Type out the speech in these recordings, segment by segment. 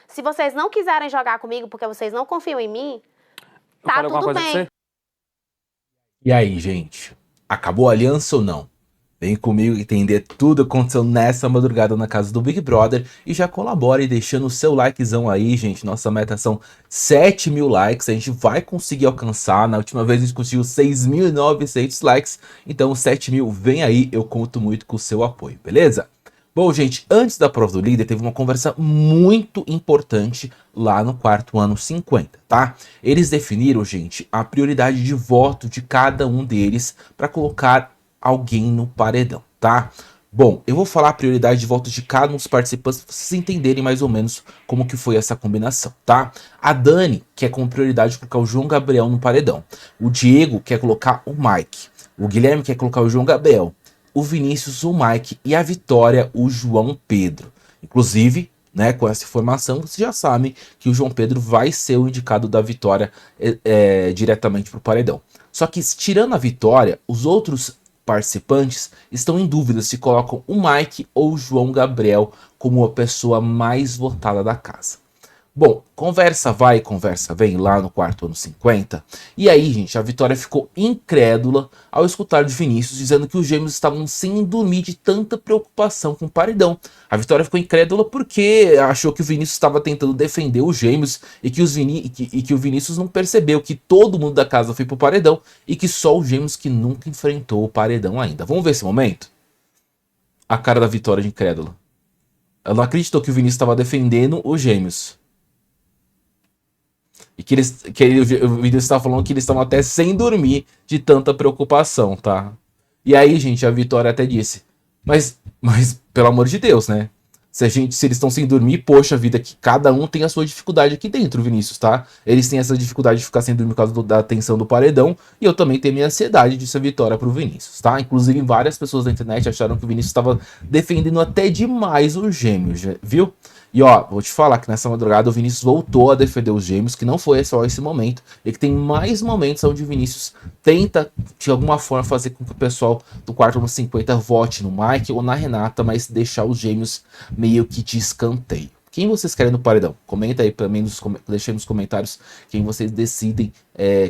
Se vocês não quiserem jogar comigo porque vocês não confiam em mim, tá tudo bem. E aí, gente? Acabou a aliança ou não? Vem comigo entender tudo que aconteceu nessa madrugada na casa do Big Brother e já colabore deixando o seu likezão aí, gente. Nossa meta são 7.000 likes, a gente vai conseguir alcançar. Na última vez a gente conseguiu 6.900 likes, então 7.000 vem aí, eu conto muito com o seu apoio, beleza? Bom, gente, antes da prova do líder, teve uma conversa muito importante lá no quarto ano 50, tá? Eles definiram, gente, a prioridade de voto de cada um deles para colocar alguém no paredão, tá? Bom, eu vou falar a prioridade de voto de cada um dos participantes para vocês entenderem mais ou menos como que foi essa combinação, tá? A Dani quer com prioridade colocar o João Gabriel no paredão. O Diego quer colocar o Mike. O Guilherme quer colocar o João Gabriel. O Vinícius, o Mike e a Vitória, o João Pedro. Inclusive, né, com essa informação, vocês já sabem que o João Pedro vai ser o indicado da Vitória diretamente para o paredão. Só que, tirando a Vitória, os outros participantes estão em dúvida se colocam o Mike ou o João Gabriel como a pessoa mais votada da casa. Bom, conversa vai, conversa vem lá no quarto ano 50. E aí, gente, a Vitória ficou incrédula ao escutar de Vinícius dizendo que os gêmeos estavam sem dormir de tanta preocupação com o paredão. A Vitória ficou incrédula porque achou que o Vinícius estava tentando defender os gêmeos e que o Vinícius não percebeu que todo mundo da casa foi pro paredão e que só os gêmeos que nunca enfrentou o paredão ainda. Vamos ver esse momento? A cara da Vitória de incrédula. Ela não acreditou que o Vinícius estava defendendo os gêmeos. E o vídeo estava falando que eles estavam até sem dormir de tanta preocupação, tá? E aí, gente, a Vitória até disse, mas pelo amor de Deus, né? Se eles estão sem dormir, poxa vida, que cada um tem a sua dificuldade aqui dentro, Vinícius, tá? Eles têm essa dificuldade de ficar sem dormir por causa da tensão do paredão, e eu também tenho minha ansiedade de ser vitória pro Vinícius, tá? Inclusive, várias pessoas da internet acharam que o Vinícius estava defendendo até demais os gêmeos, viu? E ó, vou te falar que nessa madrugada o Vinícius voltou a defender os gêmeos, que não foi só esse momento, e que tem mais momentos onde o Vinícius tenta, de alguma forma, fazer com que o pessoal do quarto ano 50 vote no Mike ou na Renata, mas deixar os gêmeos meio que de escanteio. Quem vocês querem no paredão? Comenta aí pra mim, deixem nos comentários quem vocês decidem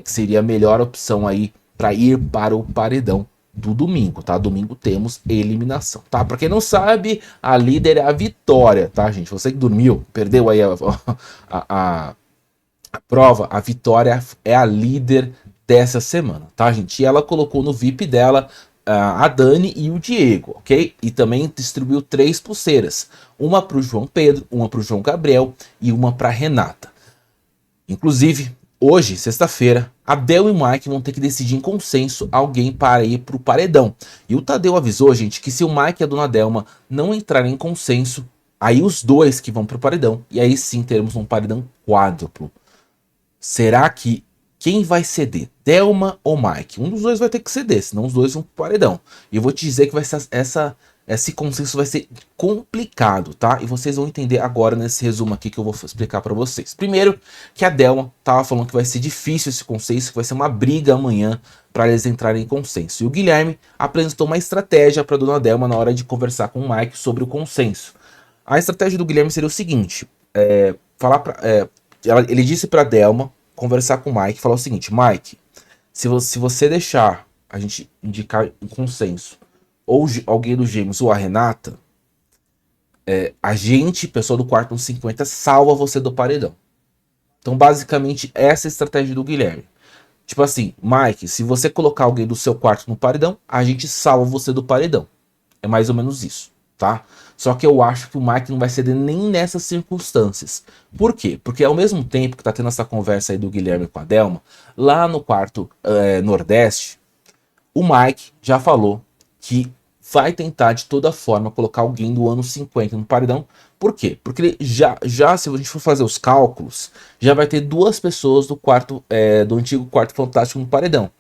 que seria a melhor opção aí para ir para o paredão do domingo, tá? Domingo temos eliminação, tá? Pra quem não sabe, a líder é a Vitória, tá, gente? Você que dormiu, perdeu aí a prova, a Vitória é a líder dessa semana, tá, gente? E ela colocou no VIP dela a Dani e o Diego, ok? E também distribuiu 3 pulseiras. Uma pro João Pedro, uma pro João Gabriel e uma pra Renata. Inclusive, hoje, sexta-feira, Abel e Mike vão ter que decidir em consenso alguém para ir pro paredão. E o Tadeu avisou, gente, que se o Mike e a Dona Delma não entrarem em consenso, aí os dois que vão pro paredão. E aí sim teremos um paredão quádruplo. Será que quem vai ceder? Delma ou Mike? Um dos dois vai ter que ceder, senão os dois vão pro paredão. E eu vou te dizer que vai ser esse consenso vai ser complicado, tá? E vocês vão entender agora nesse resumo aqui que eu vou explicar para vocês. Primeiro, que a Delma tava falando que vai ser difícil esse consenso, que vai ser uma briga amanhã para eles entrarem em consenso. E o Guilherme apresentou uma estratégia para Dona Delma na hora de conversar com o Mike sobre o consenso. A estratégia do Guilherme seria o seguinte, ele disse para Delma conversar com o Mike, falar o seguinte, Mike, se você deixar a gente indicar um consenso ou alguém dos gêmeos ou a Renata, a gente, pessoal do quarto 150, salva você do paredão. Então, basicamente, essa é a estratégia do Guilherme. Tipo assim, Mike, se você colocar alguém do seu quarto no paredão, a gente salva você do paredão. É mais ou menos isso, tá? Só que eu acho que o Mike não vai ceder nem nessas circunstâncias. Por quê? Porque ao mesmo tempo que tá tendo essa conversa aí do Guilherme com a Delma, lá no quarto Nordeste, o Mike já falou que vai tentar de toda forma colocar alguém do ano 50 no paredão. Por quê? Porque já se a gente for fazer os cálculos, já vai ter 2 pessoas do quarto do antigo quarto fantástico no paredão.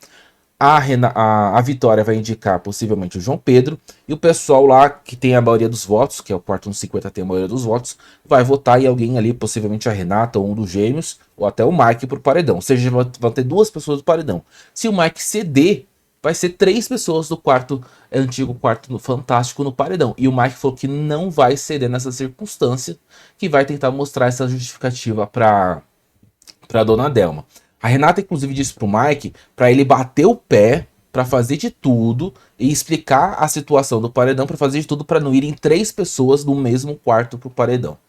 A Vitória vai indicar possivelmente o João Pedro, e o pessoal lá que tem a maioria dos votos, que é o quarto 50 tem a maioria dos votos, vai votar em alguém ali, possivelmente a Renata ou um dos gêmeos, ou até o Mike pro paredão. Ou seja, vão ter 2 pessoas do paredão. Se o Mike ceder vai ser 3 pessoas do antigo quarto fantástico no paredão. E o Mike falou que não vai ceder nessa circunstância, que vai tentar mostrar essa justificativa pra dona Delma. A Renata, inclusive, disse pro Mike para ele bater o pé, para fazer de tudo e explicar a situação do paredão, para fazer de tudo para não irem 3 pessoas do mesmo quarto pro paredão.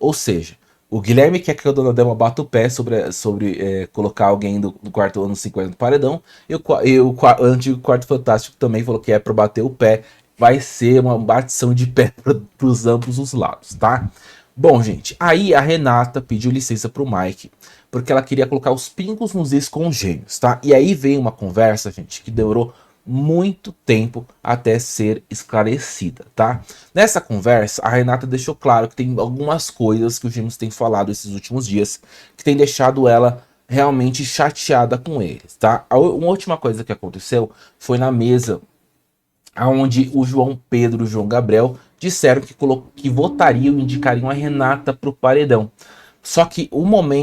Ou seja, o Guilherme quer que a dona Delma bata o pé sobre colocar alguém do quarto ano 50 no paredão, e o antigo quarto fantástico também falou que é para bater o pé. Vai ser uma batição de pé pros ambos os lados, tá? Bom, gente, aí a Renata pediu licença pro Mike, porque ela queria colocar os pingos nos is com os gêmeos, tá? E aí veio uma conversa, gente, que demorou muito tempo até ser esclarecida, tá? Nessa conversa, a Renata deixou claro que tem algumas coisas que os gêmeos têm falado esses últimos dias, que tem deixado ela realmente chateada com eles, tá? Uma última coisa que aconteceu foi na mesa onde o João Pedro e o João Gabriel disseram que votariam e indicariam a Renata para o paredão. Só que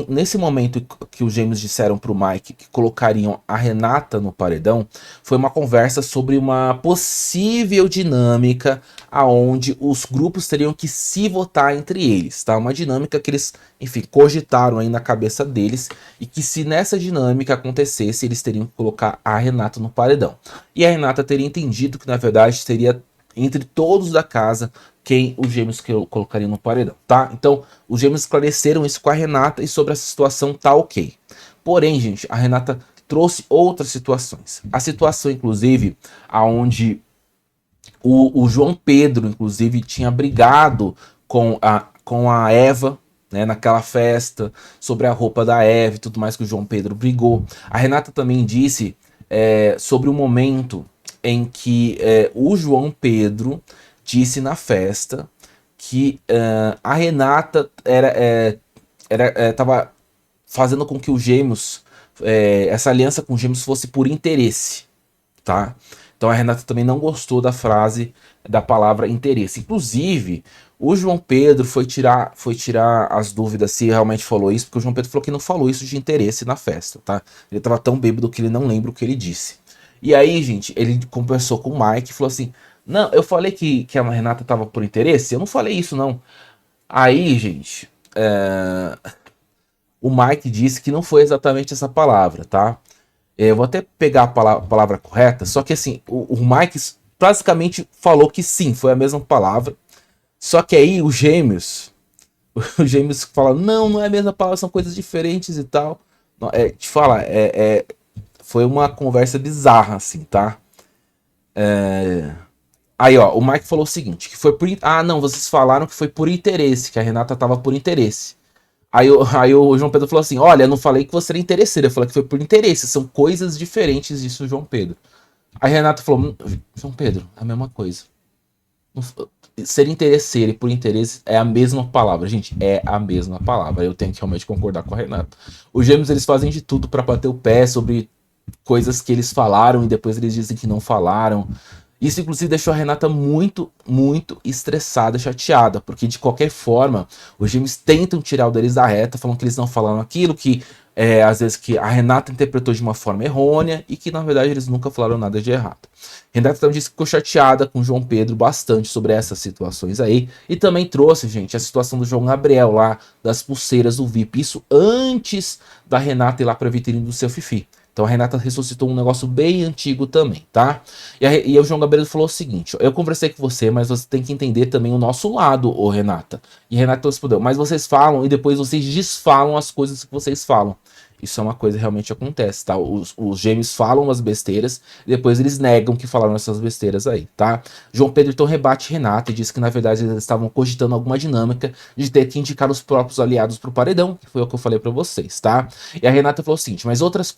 nesse momento que os gêmeos disseram para o Mike que colocariam a Renata no paredão, foi uma conversa sobre uma possível dinâmica aonde os grupos teriam que se votar entre eles, tá? Uma dinâmica que eles, enfim, cogitaram aí na cabeça deles, e que se nessa dinâmica acontecesse, eles teriam que colocar a Renata no paredão. E a Renata teria entendido que, na verdade, seria entre todos da casa quem os gêmeos colocariam no paredão, tá? Então, os gêmeos esclareceram isso com a Renata, e sobre essa situação tá ok. Porém, gente, a Renata trouxe outras situações. A situação, inclusive, aonde o João Pedro, inclusive, tinha brigado com a Eva, né, naquela festa, sobre a roupa da Eva e tudo mais, que o João Pedro brigou. A Renata também disse sobre o momento em que o João Pedro disse na festa que a Renata estava fazendo com que os gêmeos, essa aliança com os gêmeos fosse por interesse, tá? Então a Renata também não gostou da frase, da palavra interesse. Inclusive, o João Pedro foi tirar as dúvidas se realmente falou isso, porque o João Pedro falou que não falou isso de interesse na festa, tá? Ele estava tão bêbado que ele não lembra o que ele disse. E aí, gente, ele conversou com o Mike e falou assim: não, eu falei que a Renata tava por interesse? Eu não falei isso, não. Aí, gente, o Mike disse que não foi exatamente essa palavra, tá? Eu vou até pegar a palavra correta, só que assim, o Mike basicamente falou que sim, foi a mesma palavra. Só que aí os gêmeos falam: não é a mesma palavra, são coisas diferentes e tal. Te falar, foi uma conversa bizarra, assim, tá? Aí, ó, o Mike falou o seguinte, que foi por... Ah, não, vocês falaram que foi por interesse, que a Renata tava por interesse. Aí o João Pedro falou assim: olha, eu não falei que você era interesseiro, eu falei que foi por interesse, são coisas diferentes disso, João Pedro. Aí a Renata falou: João Pedro, é a mesma coisa. Ser interesseiro e por interesse é a mesma palavra, gente, é a mesma palavra. Eu tenho que realmente concordar com a Renata. Os gêmeos, eles fazem de tudo pra bater o pé sobre coisas que eles falaram e depois eles dizem que não falaram. Isso, inclusive, deixou a Renata muito, muito estressada, chateada, porque, de qualquer forma, os gêmeos tentam tirar o deles da reta, falam que eles não falaram aquilo, que, às vezes, que a Renata interpretou de uma forma errônea, e que, na verdade, eles nunca falaram nada de errado. Renata também disse que ficou chateada com o João Pedro bastante sobre essas situações aí, e também trouxe, gente, a situação do João Gabriel lá, das pulseiras do VIP, isso antes da Renata ir lá pra vitrine do seu Fifi. Então a Renata ressuscitou um negócio bem antigo também, tá? E o João Gabriel falou o seguinte: eu conversei com você, mas você tem que entender também o nosso lado, ô Renata. E Renata respondeu: mas vocês falam e depois vocês desfalam as coisas que vocês falam. Isso é uma coisa que realmente acontece, tá? Os gêmeos falam as besteiras e depois eles negam que falaram essas besteiras aí, tá? João Pedro então rebate Renata e diz que na verdade eles estavam cogitando alguma dinâmica de ter que indicar os próprios aliados pro paredão, que foi o que eu falei pra vocês, tá? E a Renata falou o seguinte: mas outras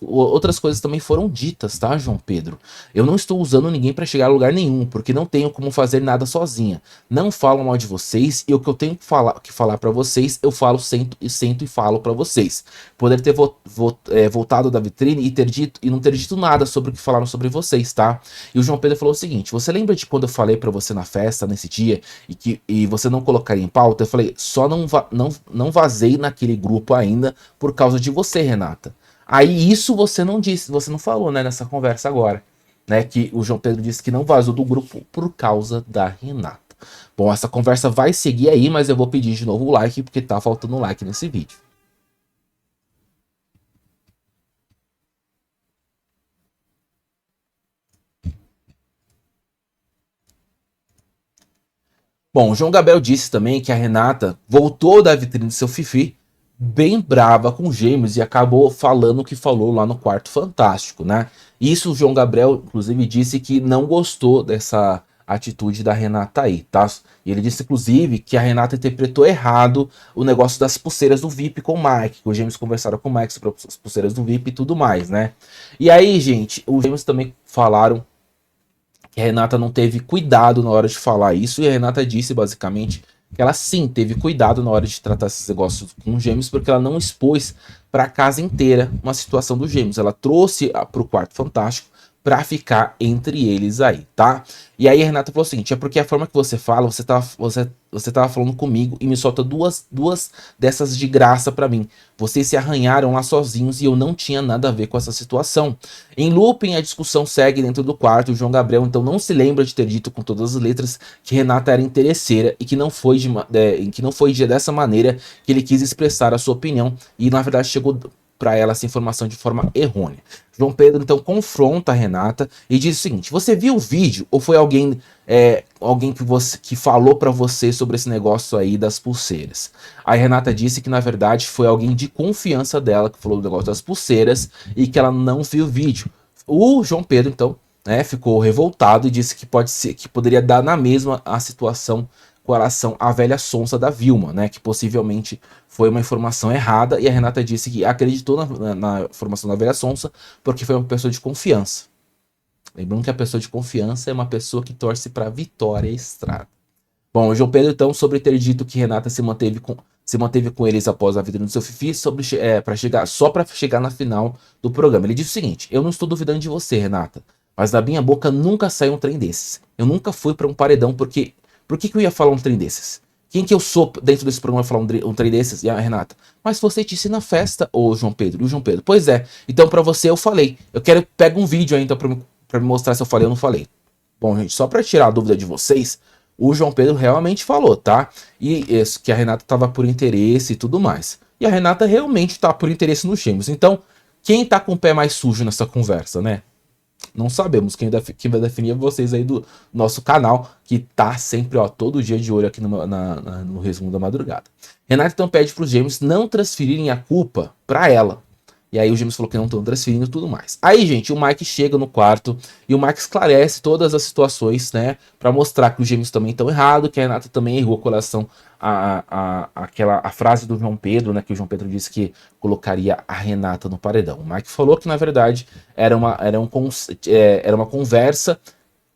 coisas também foram ditas, tá, João Pedro? Eu não estou usando ninguém pra chegar a lugar nenhum, porque não tenho como fazer nada sozinha. Não falo mal de vocês, e o que eu tenho que falar pra vocês, eu falo, sento e falo pra vocês. Poder ter voltado da vitrine e não ter dito nada sobre o que falaram sobre vocês, tá? E o João Pedro falou o seguinte: você lembra de quando eu falei pra você na festa, nesse dia, e você não colocaria em pauta? Eu falei: só não vazei naquele grupo ainda por causa de você, Renata. Aí isso você não disse, você não falou, né, nessa conversa agora. né, que o João Pedro disse que não vazou do grupo por causa da Renata. Bom, essa conversa vai seguir aí, mas eu vou pedir de novo o like, porque tá faltando like nesse vídeo. Bom, o João Gabriel disse também que a Renata voltou da vitrine do seu Fifi bem brava com Gêmeos e acabou falando o que falou lá no Quarto Fantástico, né? Isso o João Gabriel, inclusive, disse que não gostou dessa atitude da Renata aí, tá? E ele disse, inclusive, que a Renata interpretou errado o negócio das pulseiras do VIP com o Mike, que os Gêmeos conversaram com o Mike sobre as pulseiras do VIP e tudo mais, né? E aí, gente, os Gêmeos também falaram que a Renata não teve cuidado na hora de falar isso, e a Renata disse, basicamente, que ela sim teve cuidado na hora de tratar esses negócios com os Gêmeos, porque ela não expôs para a casa inteira uma situação dos Gêmeos. Ela trouxe para o Quarto Fantástico para ficar entre eles aí, tá? E aí a Renata falou o seguinte, é porque a forma que você fala, você tava falando comigo e me solta duas dessas de graça para mim. Vocês se arranharam lá sozinhos e eu não tinha nada a ver com essa situação. Em looping, a discussão segue dentro do quarto. O João Gabriel então não se lembra de ter dito com todas as letras que Renata era interesseira e que não foi dessa maneira que ele quis expressar a sua opinião e na verdade chegou para ela essa informação de forma errônea. João Pedro então confronta a Renata e diz o seguinte: você viu o vídeo ou foi alguém que falou para você sobre esse negócio aí das pulseiras? A Renata disse que na verdade foi alguém de confiança dela que falou do negócio das pulseiras e que ela não viu o vídeo. O João Pedro então, né, ficou revoltado e disse que poderia dar na mesma a situação com relação à velha sonsa da Vilma, né, que possivelmente foi uma informação errada, e a Renata disse que acreditou na informação da velha sonsa porque foi uma pessoa de confiança. Lembrando que a pessoa de confiança é uma pessoa que torce para Vitória Estrada. Bom, o João Pedro então, sobre ter dito que Renata se manteve com eles após a vida do seu Fifi, só para chegar na final do programa. Ele disse o seguinte: eu não estou duvidando de você, Renata, mas da minha boca nunca saiu um trem desses. Eu nunca fui para um paredão porque... Por que eu ia falar um trem desses? Quem que eu sou dentro desse programa falar um trem desses? E a Renata: mas você disse na festa, ô João Pedro. E o João Pedro: pois é, então pra você eu falei. Eu quero pegar um vídeo aí então pra me mostrar se eu falei ou não falei. Bom, gente, só pra tirar a dúvida de vocês, o João Pedro realmente falou, tá? E isso, que a Renata tava por interesse e tudo mais. E a Renata realmente tá por interesse nos Gêmeos. Então, quem tá com o pé mais sujo nessa conversa, né? Não sabemos, quem vai definir é vocês aí do nosso canal, que tá sempre, ó, todo dia de olho aqui no resumo da madrugada. Renata então pede para os Gêmeos não transferirem a culpa para ela. E aí o Gêmeos falou que não estão transferindo e tudo mais. Aí, gente, o Mike chega no quarto e o Mike esclarece todas as situações, né? Pra mostrar que os Gêmeos também estão errados, que a Renata também errou com relação a frase do João Pedro, né? Que o João Pedro disse que colocaria a Renata no paredão. O Mike falou que, na verdade, era uma conversa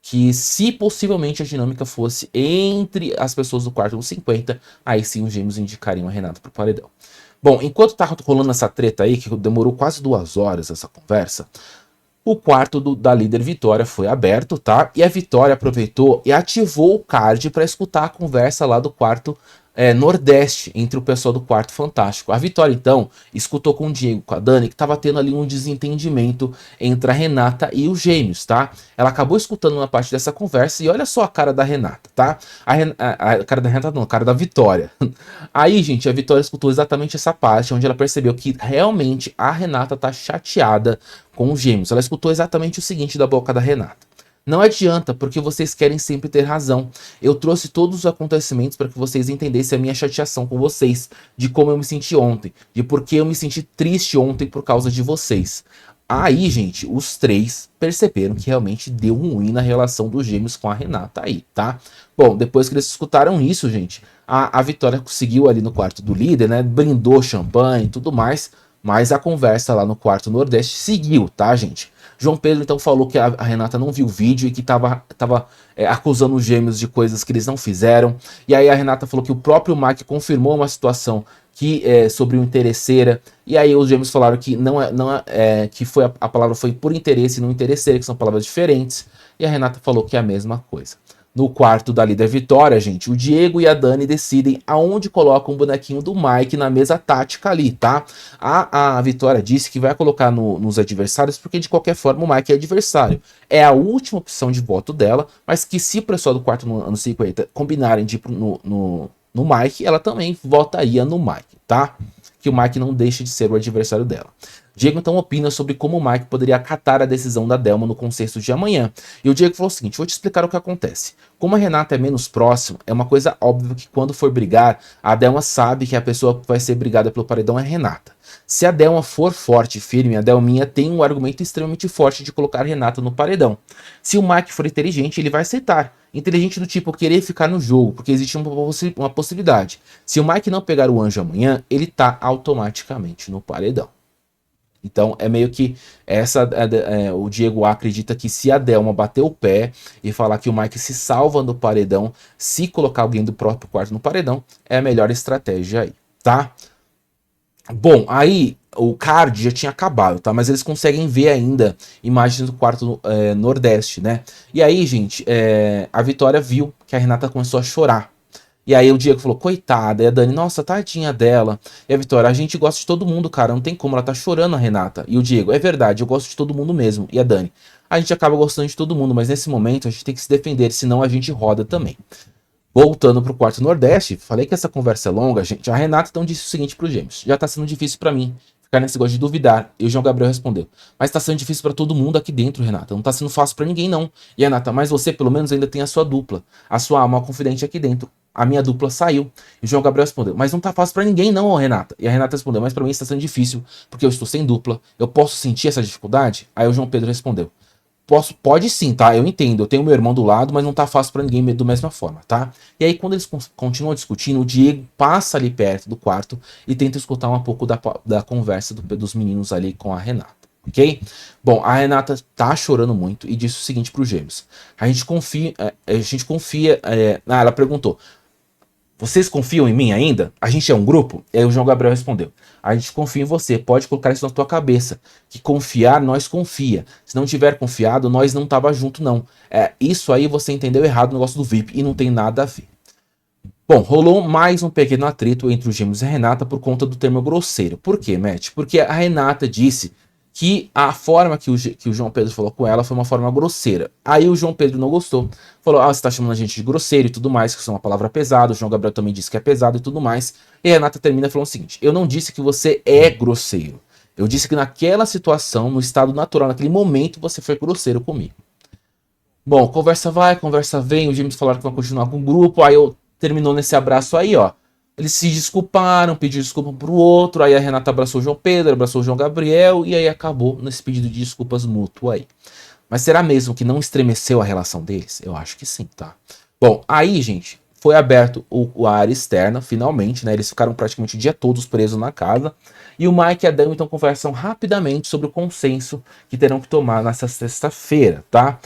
que, se possivelmente a dinâmica fosse entre as pessoas do quarto dos 50, aí sim os Gêmeos indicariam a Renata pro paredão. Bom, enquanto tá rolando essa treta aí, que demorou quase 2 horas essa conversa, o quarto da líder Vitória foi aberto, tá? E a Vitória aproveitou e ativou o card para escutar a conversa lá do quarto Nordeste, entre o pessoal do Quarto Fantástico. A Vitória, então, escutou com o Diego, com a Dani, que tava tendo ali um desentendimento entre a Renata e os Gêmeos, tá? Ela acabou escutando uma parte dessa conversa e olha só a cara da Renata, tá? A cara da Renata não, a cara da Vitória. Aí, gente, a Vitória escutou exatamente essa parte, onde ela percebeu que realmente a Renata tá chateada com os Gêmeos. Ela escutou exatamente o seguinte da boca da Renata: não adianta, porque vocês querem sempre ter razão. Eu trouxe todos os acontecimentos para que vocês entendessem a minha chateação com vocês, de como eu me senti ontem, de por que eu me senti triste ontem por causa de vocês. Aí, gente, os 3 perceberam que realmente deu ruim na relação dos Gêmeos com a Renata aí, tá? Bom, depois que eles escutaram isso, gente, a Vitória conseguiu ali no quarto do líder, né? Brindou champanhe e tudo mais, mas a conversa lá no quarto Nordeste seguiu, tá, gente? João Pedro então falou que a Renata não viu o vídeo e que tava acusando os Gêmeos de coisas que eles não fizeram. E aí a Renata falou que o próprio Mike confirmou uma situação sobre o interesseira. E aí os Gêmeos falaram que que a palavra foi por interesse e não interesseira, que são palavras diferentes. E a Renata falou que é a mesma coisa. no quarto da líder Vitória, gente, o Diego e a Dani decidem aonde colocam o bonequinho do Mike na mesa tática ali, tá? A Vitória disse que vai colocar nos adversários, porque de qualquer forma o Mike é adversário. É a última opção de voto dela, mas que se o pessoal do quarto no ano 50 combinarem de ir no Mike, ela também votaria no Mike, tá? Que o Mike não deixe de ser o adversário dela. Diego então opina sobre como o Mike poderia acatar a decisão da Delma no consenso de amanhã. E o Diego falou o seguinte: vou te explicar o que acontece. Como a Renata é menos próxima, é uma coisa óbvia que quando for brigar, a Delma sabe que a pessoa que vai ser brigada pelo paredão é a Renata. Se a Delma for forte e firme, a Delminha tem um argumento extremamente forte de colocar a Renata no paredão. Se o Mike for inteligente, ele vai aceitar. Inteligente do tipo querer ficar no jogo, porque existe uma possibilidade. Se o Mike não pegar o anjo amanhã, ele tá automaticamente no paredão. Então é meio que o Diego acredita que se a Delma bater o pé e falar que o Mike se salva no paredão, se colocar alguém do próprio quarto no paredão, é a melhor estratégia aí, tá? Bom, aí o card já tinha acabado, tá? Mas eles conseguem ver ainda imagens do quarto nordeste, né? E aí, gente, a Vitória viu que a Renata começou a chorar. E aí o Diego falou, coitada. E a Dani, nossa, tadinha dela. E a Vitória, a gente gosta de todo mundo, cara. Não tem como, ela tá chorando, a Renata. E o Diego, é verdade, eu gosto de todo mundo mesmo. E a Dani, a gente acaba gostando de todo mundo, mas nesse momento a gente tem que se defender, senão a gente roda também. Voltando pro quarto nordeste, falei que essa conversa é longa, gente. A Renata então disse o seguinte pro Gêmeos: já tá sendo difícil pra mim ficar nesse negócio de duvidar. E o João Gabriel respondeu: mas tá sendo difícil pra todo mundo aqui dentro, Renata. Não tá sendo fácil pra ninguém, não. E a Renata, mas você pelo menos ainda tem a sua dupla, a sua alma confidente aqui dentro. A minha dupla saiu. E o João Gabriel respondeu: mas não tá fácil pra ninguém, não, Renata. E a Renata respondeu: mas pra mim está sendo difícil, porque eu estou sem dupla. Eu posso sentir essa dificuldade? Aí o João Pedro respondeu: pode sim, tá? Eu entendo. Eu tenho meu irmão do lado, mas não tá fácil pra ninguém da mesma forma, tá? E aí, quando eles continuam discutindo, o Diego passa ali perto do quarto e tenta escutar um pouco da conversa dos meninos ali com a Renata, ok? Bom, a Renata tá chorando muito e disse o seguinte pro Gêmeos: a gente confia. Ela perguntou: vocês confiam em mim ainda? A gente é um grupo? E aí o João Gabriel respondeu: a gente confia em você, pode colocar isso na tua cabeça, que confiar, nós confia. Se não tiver confiado, nós não tava junto, não. Isso aí você entendeu errado o negócio do VIP, e não tem nada a ver. Bom, rolou mais um pequeno atrito entre os Gêmeos e a Renata por conta do termo grosseiro. Por quê, Matt? Porque a Renata disse que a forma que o João Pedro falou com ela foi uma forma grosseira. Aí o João Pedro não gostou. Falou, você tá chamando a gente de grosseiro e tudo mais, que isso é uma palavra pesada. O João Gabriel também disse que é pesado e tudo mais. E a Renata termina falando o seguinte: eu não disse que você é grosseiro. Eu disse que naquela situação, no estado natural, naquele momento, você foi grosseiro comigo. Bom, conversa vai, conversa vem. Os Gêmeos falaram que vão continuar com o grupo. Aí terminou nesse abraço aí, ó. Eles se desculparam, pediram desculpa pro outro, aí a Renata abraçou o João Pedro, abraçou o João Gabriel, e aí acabou nesse pedido de desculpas mútuo aí. Mas será mesmo que não estremeceu a relação deles? Eu acho que sim, tá? Bom, aí, gente, foi aberto a área externa, finalmente, né? Eles ficaram praticamente o dia todo presos na casa, e o Mike e a Dan então conversam rapidamente sobre o consenso que terão que tomar nessa sexta-feira, tá?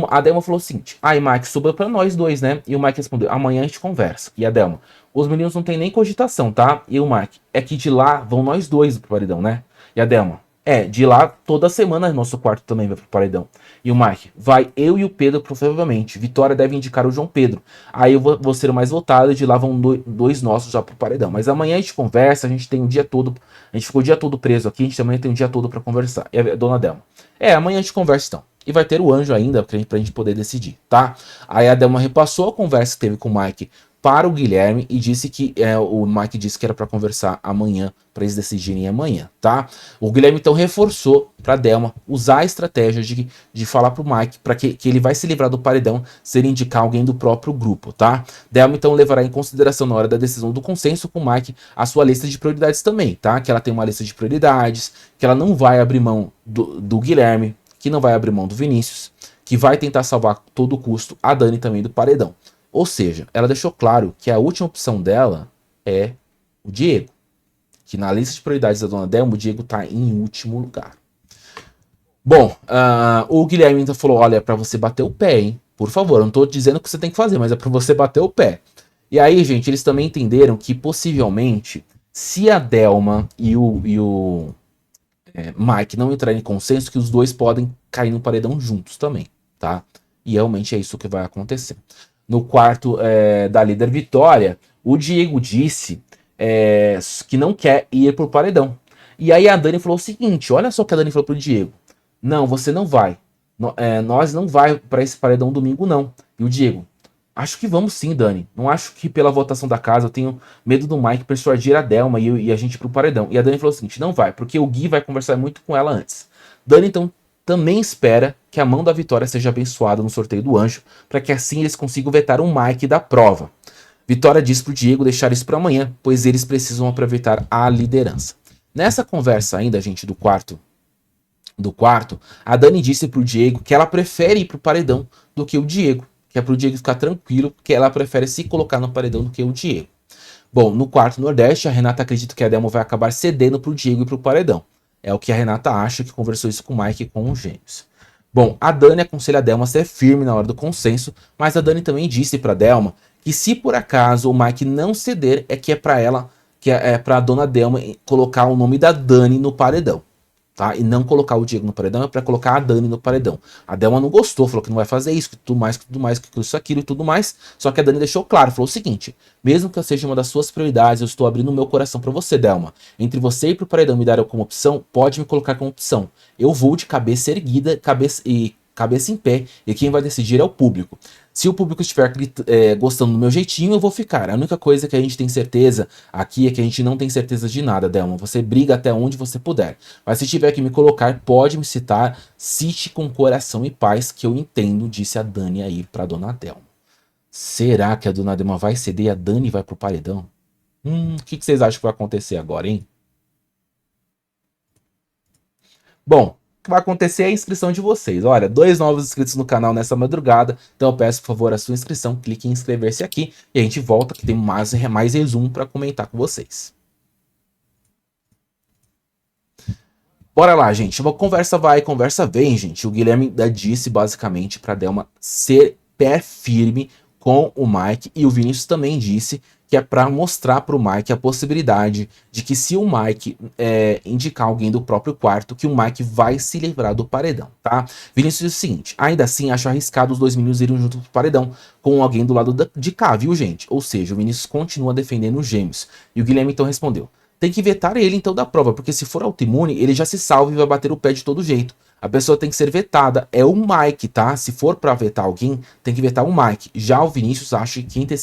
A Delma falou o seguinte: Mike, sobrou pra nós dois, né? E o Mike respondeu: amanhã a gente conversa. E a Delma: os meninos não tem nem cogitação, tá? E o Mike: é que de lá vão nós dois pro paredão, né? E a Delma: de lá toda semana nosso quarto também vai pro paredão. E o Mike: vai eu e o Pedro, provavelmente. Vitória deve indicar o João Pedro. Aí eu vou ser o mais votado e de lá vão dois nossos já pro paredão. Mas amanhã a gente conversa, a gente tem o dia todo. A gente ficou o dia todo preso aqui, a gente também tem o dia todo pra conversar. E a dona Delma: amanhã a gente conversa então. E vai ter o anjo ainda pra gente poder decidir, tá? Aí a Delma repassou a conversa que teve com o Mike para o Guilherme e disse que o Mike disse que era para conversar amanhã, para eles decidirem amanhã, tá? O Guilherme então reforçou para Delma usar a estratégia de falar pro Mike para que ele vai se livrar do paredão se ele indicar alguém do próprio grupo, tá? Delma então levará em consideração na hora da decisão do consenso com o Mike a sua lista de prioridades também, tá? Que ela tem uma lista de prioridades, que ela não vai abrir mão do Guilherme, que não vai abrir mão do Vinícius, que vai tentar salvar a todo custo a Dani também do paredão. Ou seja, ela deixou claro que a última opção dela é o Diego. Que na lista de prioridades da dona Delma, o Diego tá em último lugar. Bom, o Guilherme então falou: olha, é pra você bater o pé, hein? Por favor, eu não tô dizendo o que você tem que fazer, mas é pra você bater o pé. E aí, gente, eles também entenderam que possivelmente, se a Delma e o Mike não entrarem em consenso, que os dois podem cair no paredão juntos também, tá? E realmente é isso que vai acontecer. no quarto da líder Vitória, o Diego disse que não quer ir pro paredão. E aí a Dani falou o seguinte, olha só o que a Dani falou pro Diego. Não, você não vai. Nós não vai para esse paredão domingo, não. E o Diego, acho que vamos sim, Dani. Não acho que pela votação da casa eu tenho medo do Mike persuadir a Delma e a gente ir pro paredão. E a Dani falou o seguinte, não vai, porque o Gui vai conversar muito com ela antes. Dani, então, também espera que a mão da Vitória seja abençoada no sorteio do anjo, para que assim eles consigam vetar o Mike da prova. Vitória diz pro Diego deixar isso para amanhã, pois eles precisam aproveitar a liderança. Nessa conversa ainda, gente, do quarto, a Dani disse pro Diego que ela prefere ir pro paredão do que o Diego, que é pro Diego ficar tranquilo, porque ela prefere se colocar no paredão do que o Diego. Bom, no quarto Nordeste, a Renata acredita que a Delma vai acabar cedendo pro Diego e pro paredão. É o que a Renata acha, que conversou isso com o Mike e com os gêmeos. Bom, a Dani aconselha a Delma a ser firme na hora do consenso, mas a Dani também disse pra Delma que se por acaso o Mike não ceder, é pra ela, que é pra dona Delma colocar o nome da Dani no paredão. Tá? E não colocar o Diego no paredão, é pra colocar a Dani no paredão. A Delma não gostou, falou que não vai fazer isso, que tudo mais, que isso, aquilo e tudo mais. Só que a Dani deixou claro, falou o seguinte, mesmo que eu seja uma das suas prioridades, eu estou abrindo meu coração pra você, Delma. Entre você e pro paredão me dar como opção, pode me colocar como opção. Eu vou de cabeça erguida, cabeça em pé, e quem vai decidir é o público. Se o público estiver gostando do meu jeitinho, eu vou ficar. A única coisa que a gente tem certeza aqui é que a gente não tem certeza de nada, Delma. Você briga até onde você puder. Mas se tiver que me colocar, pode me citar. Cite com coração e paz, que eu entendo, disse a Dani aí pra dona Delma. Será que a dona Delma vai ceder e a Dani vai pro paredão? O que vocês acham que vai acontecer agora, hein? Bom, o que vai acontecer é a inscrição de vocês. Olha, 2 novos inscritos no canal nessa madrugada, então eu peço por favor a sua inscrição, clique em inscrever-se aqui e a gente volta que tem mais resumo para comentar com vocês. Bora lá, gente. Uma conversa vai, conversa vem, gente. O Guilherme disse basicamente para Delma ser pé firme com o Mike e o Vinícius também disse que é para mostrar para o Mike a possibilidade de que se o Mike indicar alguém do próprio quarto, que o Mike vai se livrar do paredão, tá? Vinícius diz o seguinte, ainda assim acho arriscado os 2 meninos irem junto pro paredão com alguém do lado de cá, viu, gente? Ou seja, o Vinícius continua defendendo os gêmeos. E o Guilherme então respondeu, tem que vetar ele então da prova, porque se for autoimune, ele já se salva e vai bater o pé de todo jeito. A pessoa tem que ser vetada, é o Mike, tá? Se for pra vetar alguém, tem que vetar o Mike. Já o Vinícius acha que quem tem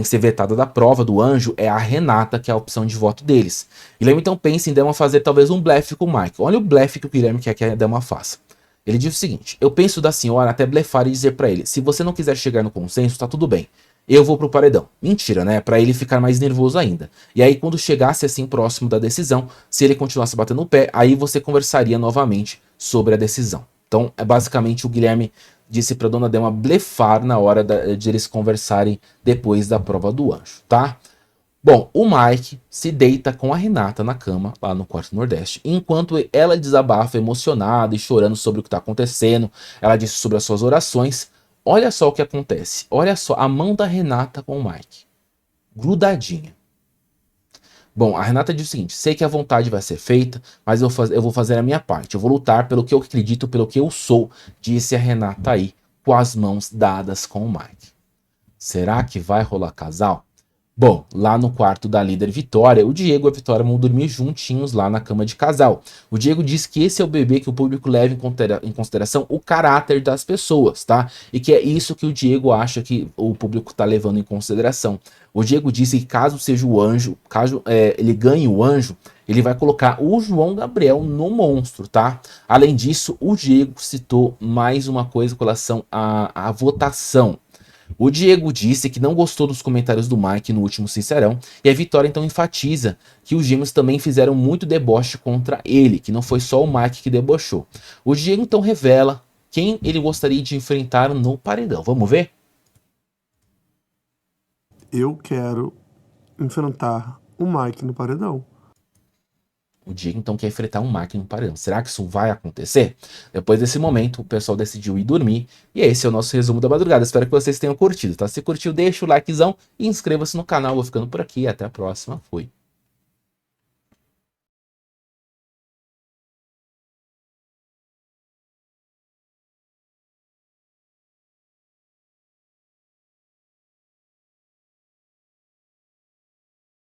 que ser vetada da prova do anjo é a Renata, que é a opção de voto deles. Guilherme então pensa em Delma fazer talvez um blefe com o Mike. Olha o blefe que o Guilherme quer que a Delma faça. Ele diz o seguinte, eu penso da senhora até blefar e dizer pra ele, se você não quiser chegar no consenso, tá tudo bem. Eu vou pro paredão. Mentira, né? Pra ele ficar mais nervoso ainda. E aí quando chegasse assim próximo da decisão, se ele continuasse batendo o pé, aí você conversaria novamente sobre a decisão. Então, é basicamente o Guilherme disse pra dona Delma blefar na hora de eles conversarem depois da prova do anjo, tá? Bom, o Mike se deita com a Renata na cama, lá no quarto Nordeste, enquanto ela desabafa emocionada e chorando sobre o que tá acontecendo. Ela disse sobre as suas orações. Olha só o que acontece. Olha só a mão da Renata com o Mike. Grudadinha. Bom, a Renata diz o seguinte, sei que a vontade vai ser feita, mas eu vou fazer a minha parte. Eu vou lutar pelo que eu acredito, pelo que eu sou, disse a Renata aí, com as mãos dadas com o Mike. Será que vai rolar casal? Bom, lá no quarto da líder Vitória, o Diego e a Vitória vão dormir juntinhos lá na cama de casal. O Diego diz que esse é o bebê que o público leva em consideração o caráter das pessoas, tá? E que é isso que o Diego acha que o público tá levando em consideração. O Diego disse que caso seja o anjo, caso ele ganhe o anjo, ele vai colocar o João Gabriel no monstro, tá? Além disso, o Diego citou mais uma coisa com relação à votação. O Diego disse que não gostou dos comentários do Mike no último Sincerão, e a Vitória então enfatiza que os gêmeos também fizeram muito deboche contra ele, que não foi só o Mike que debochou. O Diego então revela quem ele gostaria de enfrentar no paredão. Vamos ver? Eu quero enfrentar o Mike no paredão. O Diego então quer enfrentar um Mike no paredão. Será que isso vai acontecer? Depois desse momento, o pessoal decidiu ir dormir. E esse é o nosso resumo da madrugada. Espero que vocês tenham curtido, tá? Se curtiu, deixa o likezão e inscreva-se no canal. Vou ficando por aqui. Até a próxima. Fui.